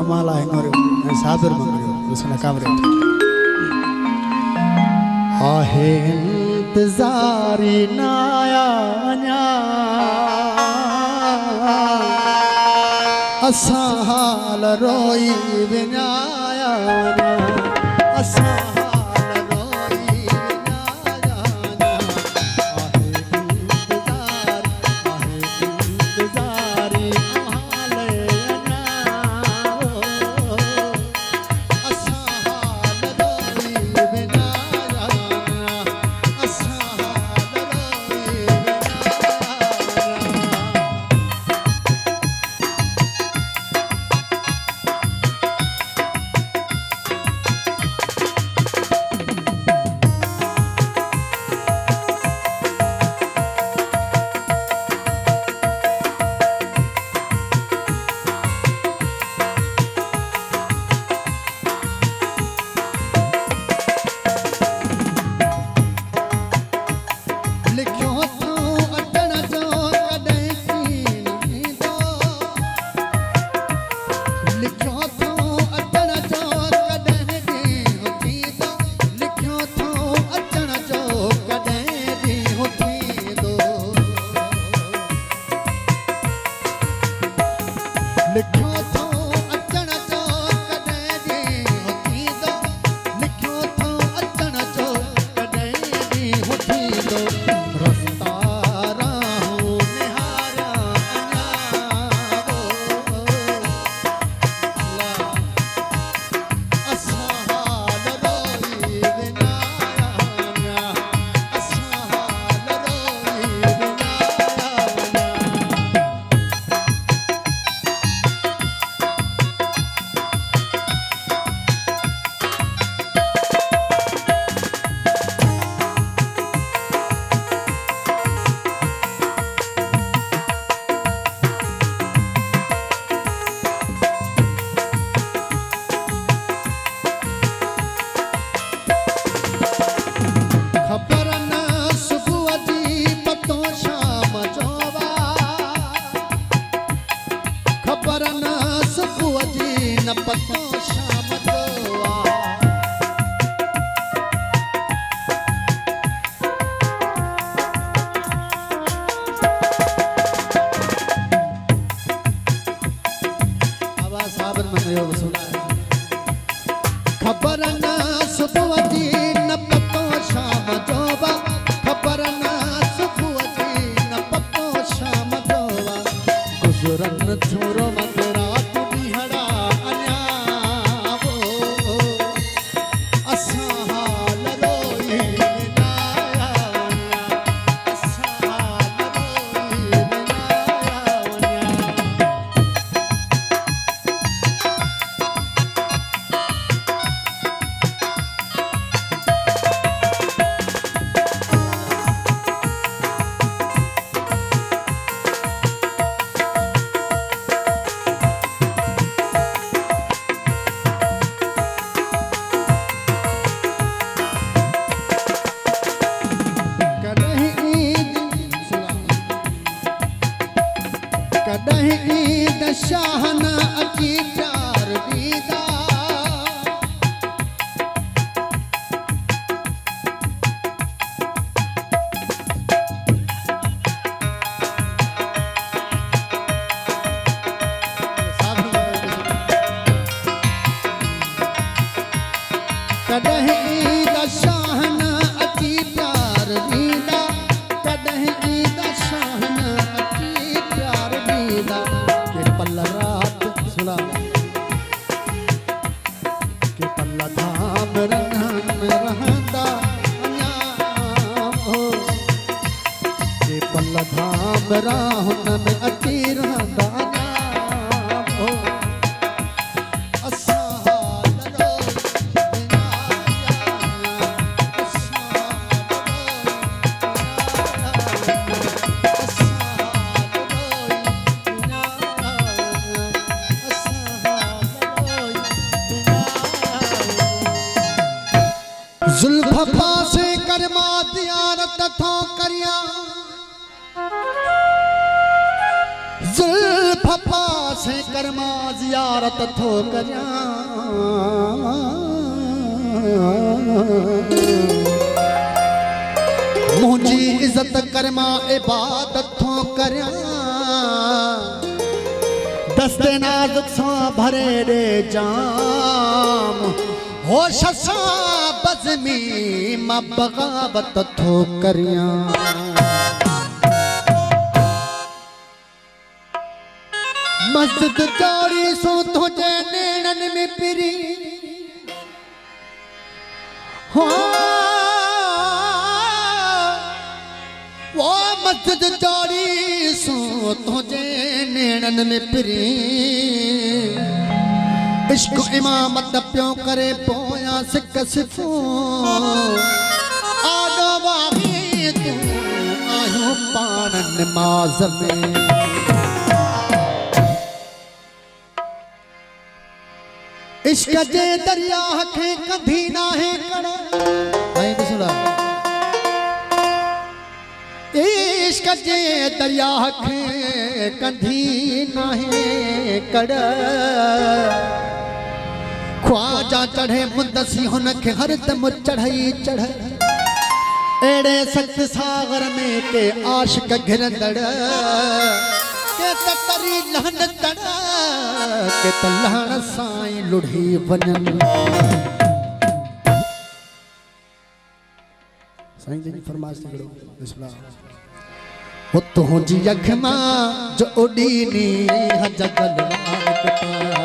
अमाला हेंगरो सादर मंगरो उसने कामरे आहे इंतजारी नाया न्या असा हाल रोई बिनाया असा खबर न सुबह जी न पतो शाम जोवा खबर न सुबह जी न पतो शाम जोवा गुजरन छोरो मंदरा तू बिहड़ा अन्यावो असा हाल रोई बिनाया असा हाल रोई बिनाया ईद शाहन अची प्यार दीदा कदह ईद शाहन अची प्यार दीदा कदह ईद शाहन अची प्यार दीदा पल रात सुना के पल्ला धाम रंगन में रहंदा हो के पल्ला धाम राहुन में अची रहंदा हो असा हाल रोई जुल्फ पासे करमा दियारत थो करिया जुल्फ पास से करमा ज़ियारत थो करिया मुझी इज्जत करमा इबादत थो करिया दस्ते नाजुक सा भरे रे जाम होश सा बज़मी मां बगावत थो करिया मस्जिद चोरी सो तुझे नेणन में पिरी हो वो मस्जिद चोरी सो तुझे नेणन में पिरी इश्क इमामत प्यो करे पोया सिक सिफो आदो वाही तू आयो पान नमाज में इश्क जे दरिया खे कभी ना है कड़ा आई बिस्मिल्लाह इश्क जे दरिया खे कभी ना है कड़ा ख्वाजा चढ़े मुदसी हुन खे हर दम चढ़ई चढ़ एड़े सख्त सागर में के आशिक घिरंदड़ के तरी लहन तड़ा के तलहन साई लुढ़ी वनन साईं जी फरमाइश करो बिस्मिल्लाह हो तो जी अखमा जो ओडीनी हजगल वाकता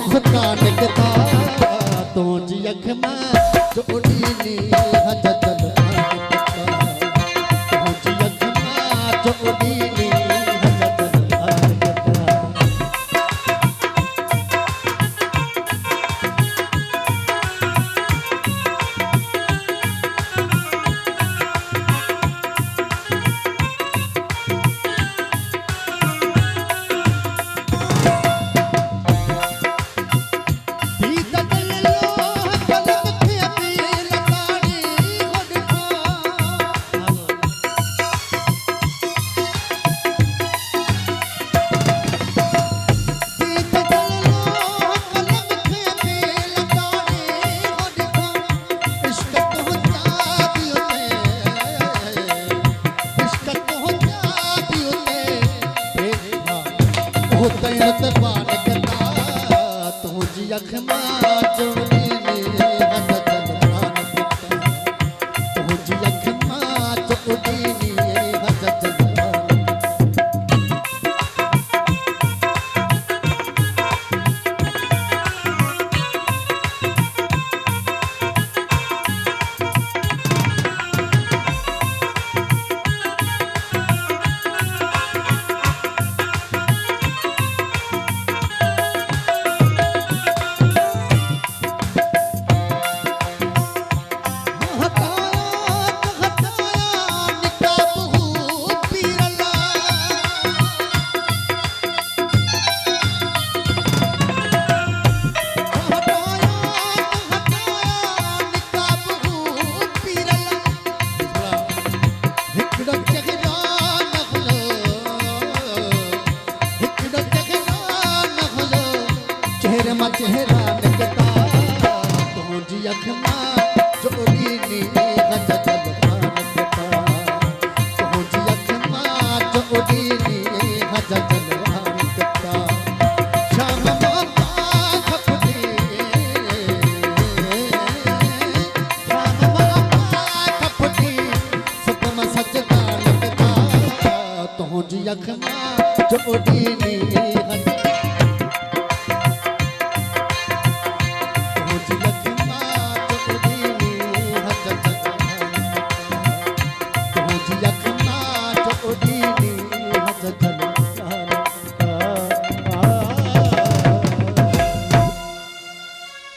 खुदा निकता तो जी अख में जो उड़ीनी हजगल तो जी अख में जो उड़ीनी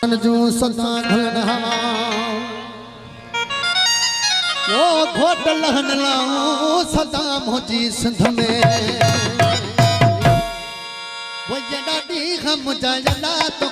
जो सदा घुलन हवा ओ घोट लहन लाऊं सदा मोजी सिंध में वो ये डाडी हम जायला तो